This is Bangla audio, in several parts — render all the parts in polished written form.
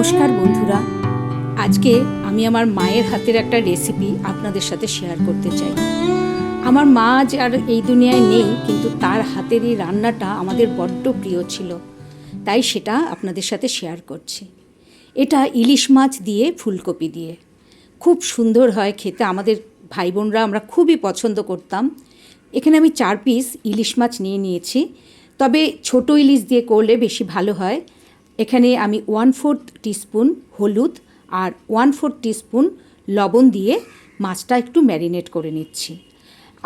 নমস্কার বন্ধুরা, আজকে আমি আমার মায়ের হাতের একটা রেসিপি আপনাদের সাথে শেয়ার করতে চাই। আমার মা আজ আর এই দুনিয়ায় নেই, কিন্তু তার হাতের এই রান্নাটা আমাদের বড্ড প্রিয় ছিল, তাই সেটা আপনাদের সাথে শেয়ার করছি। এটা ইলিশ মাছ দিয়ে ফুলকপি দিয়ে খুব সুন্দর হয় খেতে। আমাদের ভাই বোনরা আমরা খুবই পছন্দ করতাম। এখানে আমি 4 পিস ইলিশ মাছ নিয়েছি, তবে ছোট ইলিশ দিয়ে করলে বেশি ভালো হয়। এখানে আমি 1/4 টিস্পুন হলুদ আর 1/4 টিস্পুন লবণ দিয়ে মাছটা একটু ম্যারিনেট করে নিচ্ছি।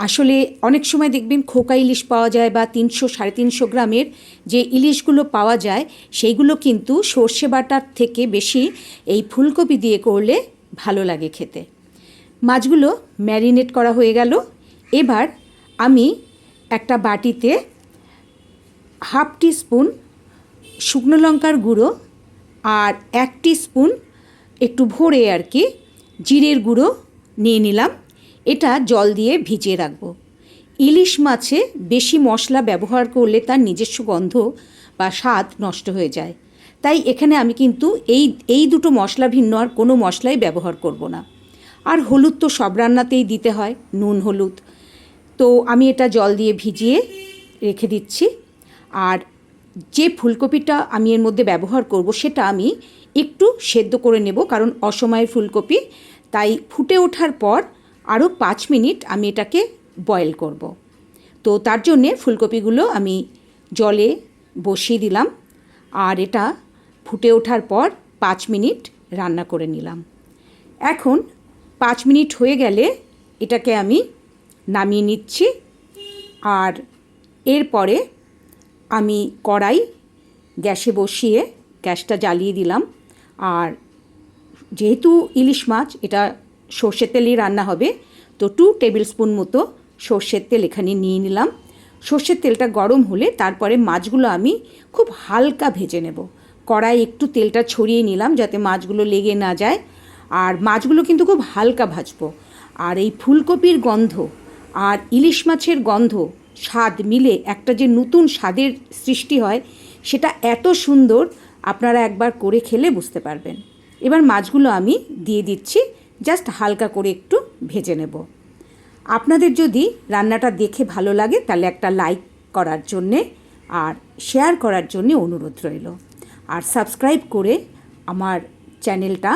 আসলে অনেক সময় দেখবেন খোকা ইলিশ পাওয়া যায় বা 300-350 গ্রামের যে ইলিশগুলো পাওয়া যায় সেইগুলো কিন্তু সর্ষে বাটার থেকে বেশি এই ফুলকপি দিয়ে করলে ভালো লাগে খেতে। মাছগুলো ম্যারিনেট করা হয়ে গেল। এবার আমি একটা বাটিতে 1/2 টিস্পুন শুকনো লঙ্কার গুঁড়ো আর 1 টিস্পুন একটু ভরে জিরের গুঁড়ো নিয়ে নিলাম। এটা জল দিয়ে ভিজিয়ে রাখবো। ইলিশ মাছে বেশি মশলা ব্যবহার করলে তার নিজস্ব গন্ধ বা স্বাদ নষ্ট হয়ে যায়, তাই এখানে আমি কিন্তু এই দুটো মশলা ভিন্ন আর কোনো মশলাই ব্যবহার করব না। আর হলুদ তো সব রান্নাতেই দিতে হয়, নুন হলুদ। তো আমি এটা জল দিয়ে ভিজিয়ে রেখে দিচ্ছি। আর যে ফুলকপিটা আমি এর মধ্যে ব্যবহার করব সেটা আমি একটু সেদ্ধ করে নেব, কারণ অসময়ের ফুলকপি, তাই ফুটে ওঠার পর আরও 5 মিনিট আমি এটাকে বয়েল করব। তো তার জন্যে ফুলকপিগুলো আমি জলে বসিয়ে দিলাম আর এটা ফুটে ওঠার পর 5 মিনিট রান্না করে নিলাম। এখন 5 মিনিট হয়ে গেলে এটাকে আমি নামিয়ে নিচ্ছি। আর এরপরে আমি কড়াই গ্যাসে বসিয়ে গ্যাসটা জ্বালিয়ে দিলাম। আর যেহেতু ইলিশ মাছ, এটা সর্ষের তেলেই রান্না হবে, তো 2 টেবিল স্পুন মতো সর্ষের তেল এখানে নিয়ে নিলাম। সর্ষের তেলটা গরম হলে তারপরে মাছগুলো আমি খুব হালকা ভেজে নেব। কড়াই একটু তেলটা ছড়িয়ে নিলাম যাতে মাছগুলো লেগে না যায়। আর মাছগুলো কিন্তু খুব হালকা ভাজবো। আর এই ফুলকপির গন্ধ আর ইলিশ মাছের গন্ধ, স্বাদ মিলে একটা যে নতুন স্বাদের সৃষ্টি হয়, সেটা এত সুন্দর, আপনারা একবার করে খেলে বুঝতে পারবেন। এবার মাছগুলো আমি দিয়ে দিচ্ছি, জাস্ট হালকা করে একটু ভেজে নেব। আপনাদের যদি রান্নাটা দেখে ভালো লাগে তাহলে একটা লাইক করার জন্যে আর শেয়ার করার জন্যে অনুরোধ রইল। আর সাবস্ক্রাইব করে আমার চ্যানেলটা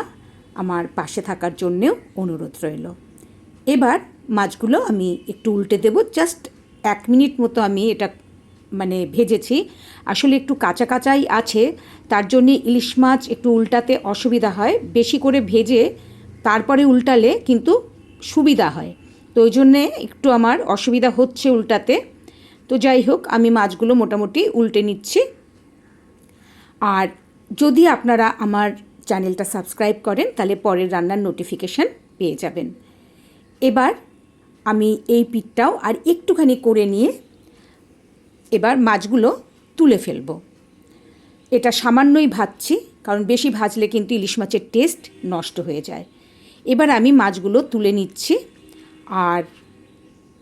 আমার পাশে থাকার জন্যেও অনুরোধ রইল। এবার মাছগুলো আমি একটু উল্টে দেব। জাস্ট 1 মিনিট মতো আমি এটা ভেজেছি। আসলে একটু কাঁচা কাঁচাই আছে, তার জন্যে ইলিশ মাছ একটু উল্টাতে অসুবিধা হয়। বেশি করে ভেজে তারপরে উল্টালে কিন্তু সুবিধা হয়, তো ওই জন্যে একটু আমার অসুবিধা হচ্ছে উল্টাতে। তো যাই হোক, আমি মাছগুলো মোটামুটি উল্টে নিচ্ছি। আর যদি আপনারা আমার চ্যানেলটা সাবস্ক্রাইব করেন তাহলে পরের রান্নার নোটিফিকেশান পেয়ে যাবেন। এবার আমি এই পিঠটাও আর একটুখানি করে নিয়ে এবার মাছগুলো তুলে ফেলব। এটা সামান্যই ভাজছি, কারণ বেশি ভাজলে কিন্তু ইলিশ মাছের টেস্ট নষ্ট হয়ে যায়। এবার আমি মাছগুলো তুলে নিচ্ছি। আর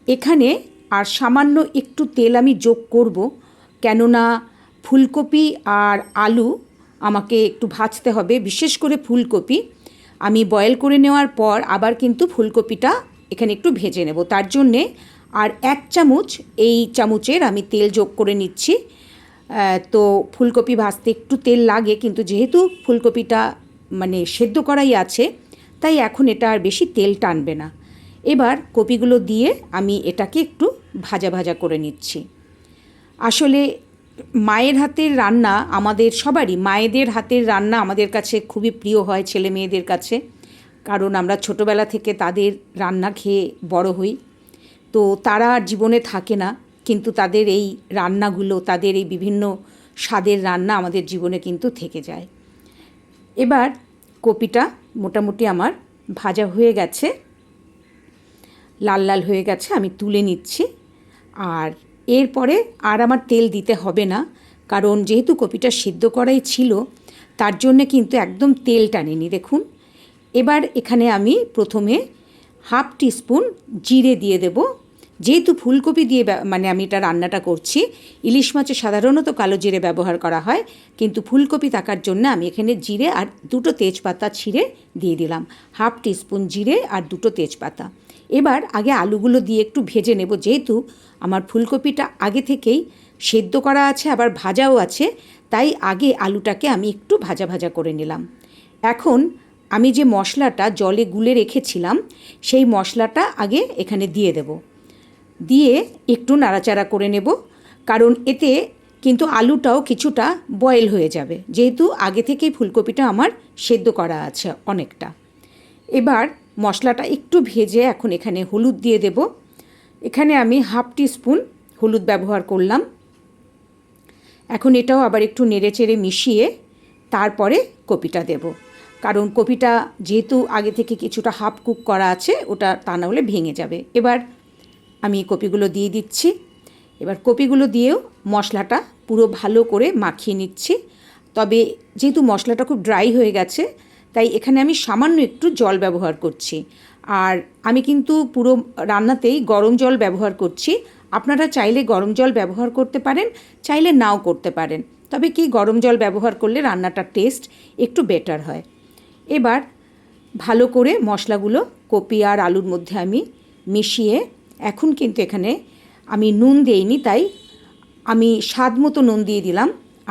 এখানে আর সামান্য একটু তেল আমি যোগ করব, কেননা ফুলকপি আর আলু আমাকে একটু ভাজতে হবে। বিশেষ করে ফুলকপি আমি বয়েল করে নেওয়ার পর আবার কিন্তু ফুলকপিটা এখানে একটু ভেজে নেব, তার জন্যে আর 1 চামচ এই চামচের আমি তেল যোগ করে নিচ্ছি। তো ফুলকপি ভাজতে একটু তেল লাগে, কিন্তু যেহেতু ফুলকপিটা সেদ্ধ করাই আছে, তাই এখন এটা আর বেশি তেল টানবে না। এবার কপিগুলো দিয়ে আমি এটাকে একটু ভাজা ভাজা করে নিচ্ছি। আসলে মায়ের হাতের রান্না আমাদের সবারই, মায়েদের হাতের রান্না আমাদের কাছে খুবই প্রিয় হয় ছেলে মেয়েদের কাছে, কারণ আমরা ছোটোবেলা থেকে তাদের রান্না খেয়ে বড় হই। তো তারা আর জীবনে থাকে না, কিন্তু তাদের এই রান্নাগুলো, তাদের এই বিভিন্ন স্বাদের রান্না আমাদের জীবনে কিন্তু থেকে যায়। এবার কপিটা মোটামুটি আমার ভাজা হয়ে গেছে, লাল লাল হয়ে গেছে, আমি তুলে নিচ্ছি। আর এরপরে আর আমার তেল দিতে হবে না, কারণ যেহেতু কপিটা সিদ্ধ করাই ছিল, তার জন্যে কিন্তু একদম তেল টানেনি, দেখুন। এবার এখানে আমি প্রথমে 1/2 টিস্পুন জিরে দিয়ে দেব, যেহেতু ফুলকপি দিয়ে মানে আমি এটা রান্নাটা করছি, ইলিশ মাছে সাধারণত কালো জিরে ব্যবহার করা হয়, কিন্তু ফুলকপি থাকার জন্য আমি এখানে জিরে আর 2টো তেজপাতা ছিঁড়ে দিয়ে দিলাম, 1/2 টিস্পুন জিরে আর 2টো তেজপাতা। এবার আগে আলুগুলো দিয়ে একটু ভেজে নেব, যেহেতু আমার ফুলকপিটা আগে থেকেই সেদ্ধ করা আছে আবার ভাজাও আছে, তাই আগে আলুটাকে আমি একটু ভাজা ভাজা করে নিলাম। এখন আমি যে মশলাটা জলে গুলে রেখেছিলাম সেই মশলাটা আগে এখানে দিয়ে দেব, দিয়ে একটু নাড়াচাড়া করে নেব, কারণ এতে কিন্তু আলুটাও কিছুটা বয়েল হয়ে যাবে, যেহেতু আগে থেকেই ফুলকপিটা আমার সেদ্ধ করা আছে অনেকটা। এবার মশলাটা একটু ভেজে এখন এখানে হলুদ দিয়ে দেব। এখানে আমি 1/2 টিস্পুন হলুদ ব্যবহার করলাম। এখন এটাও আবার একটু নেড়েচেড়ে মিশিয়ে তারপরে কপিটা দেব, কারণ কপিটা যেহেতু আগে থেকে কিছুটা হাফ কুক করা আছে, ওটা তা না হলে ভেঙে যাবে। এবার আমি কপিগুলো দিয়ে দিচ্ছি। এবার কপিগুলো দিয়েও মশলাটা পুরো ভালো করে মাখিয়ে নিচ্ছি। তবে যেহেতু মশলাটা খুব ড্রাই হয়ে গেছে, তাই এখানে আমি সামান্য একটু জল ব্যবহার করছি। আর আমি কিন্তু পুরো রান্নাতেই গরম জল ব্যবহার করছি। আপনারা চাইলে গরম জল ব্যবহার করতে পারেন, চাইলে নাও করতে পারেন, তবে কি গরম জল ব্যবহার করলে রান্নাটার টেস্ট একটু বেটার হয়। এবার ভালো করে মশলাগুলো কপি আর আলুর মধ্যে আমি মিশিয়ে, এখন কিন্তু এখানে আমি নুন দিইনি, তাই আমি স্বাদ মতো নুন দিয়ে দিলাম,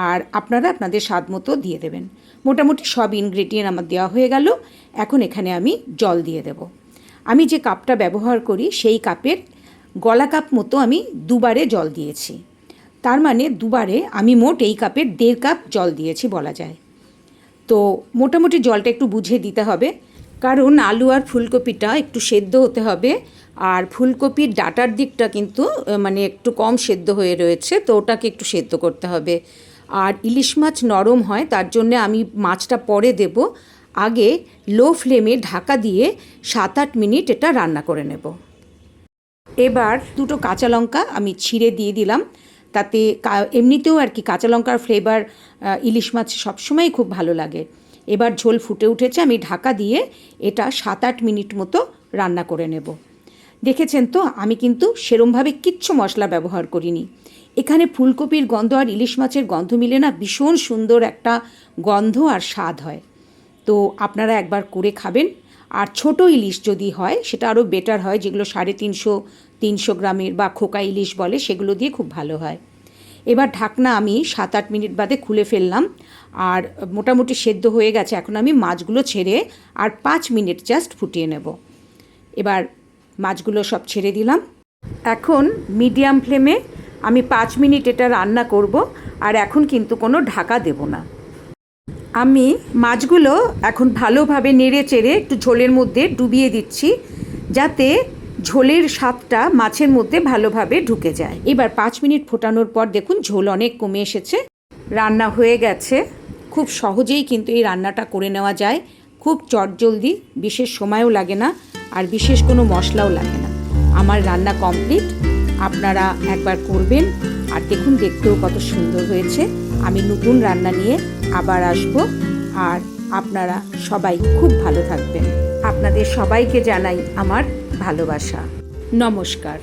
আর আপনারা আপনাদের স্বাদ মতো দিয়ে দেবেন। মোটামুটি সব ইনগ্রেডিয়েন্ট আমার দেওয়া হয়ে গেল। এখন এখানে আমি জল দিয়ে দেব। আমি যে কাপটা ব্যবহার করি সেই কাপের গলা কাপ মতো আমি 2বারে জল দিয়েছি, তার মানে 2বারে আমি মোট এই কাপের 1.5 কাপ জল দিয়েছি বলা যায়। তো মোটামুটি জলটা একটু বুঝে দিতে হবে, কারণ আলু আর ফুলকপিটা একটু সেদ্ধ হতে হবে, আর ফুলকপির ডাঁটার দিকটা কিন্তু মানে একটু কম সেদ্ধ হয়ে রয়েছে, তো ওটাকে একটু সেদ্ধ করতে হবে। আর ইলিশ মাছ নরম হয়, তার জন্য আমি মাছটা পরে দেব, আগে লো ফ্লেমে ঢাকা দিয়ে 7-8 মিনিট এটা রান্না করে নেব। এবার 2টো কাঁচা লঙ্কা আমি ছিঁড়ে দিয়ে দিলাম, তাতে এমনিতেও আর কি কাঁচা লঙ্কার ফ্লেভার ইলিশ মাছ সবসময় খুব ভালো লাগে। এবার ঝোল ফুটে উঠেছে, আমি ঢাকা দিয়ে এটা 7-8 মিনিট মতো রান্না করে নেব। দেখেছেন তো, আমি কিন্তু সেরমভাবে কিচ্ছু মশলা ব্যবহার করিনি। এখানে ফুলকপির গন্ধ আর ইলিশ মাছের গন্ধ মিলে না ভীষণ সুন্দর একটা গন্ধ আর স্বাদ হয়। তো আপনারা একবার করে খাবেন। আর ছোট ইলিশ যদি হয় সেটা আরও বেটার হয়, যেগুলো 350-300 গ্রামের বা খোকা ইলিশ বলে, সেগুলো দিয়ে খুব ভালো হয়। এবার ঢাকনা আমি 7-8 মিনিট বাদে খুলে ফেললাম, আর মোটামুটি সেদ্ধ হয়ে গেছে। এখন আমি মাছগুলো ছেড়ে আর 5 মিনিট জাস্ট ফুটিয়ে নেব। এবার মাছগুলো সব ছেড়ে দিলাম। এখন মিডিয়াম ফ্লেমে আমি 5 মিনিট এটা রান্না করব, আর এখন কিন্তু কোনো ঢাকা দেব না। আমি মাছগুলো এখন ভালোভাবে নেড়ে চেড়ে একটু ঝোলের মধ্যে ডুবিয়ে দিচ্ছি, যাতে ঝোলের স্বাদটা মাছের মধ্যে ভালোভাবে ঢুকে যায়। এবার 5 মিনিট ফোটানোর পর দেখুন ঝোল অনেক কমে এসেছে, রান্না হয়ে গেছে। খুব সহজেই কিন্তু এই রান্নাটা করে নেওয়া যায়, খুব চটজলদি, বিশেষ সময়ও লাগে না আর বিশেষ কোনো মশলাও লাগে না। আমার রান্না কমপ্লিট, আপনারা একবার করবেন আর দেখুন দেখতেও কত সুন্দর হয়েছে। আমি নতুন রান্না নিয়ে আবার আসব, আর আপনারা সবাই খুব ভালো থাকবেন। আপনাদের সবাইকে জানাই আমার ভালোবাসা। নমস্কার।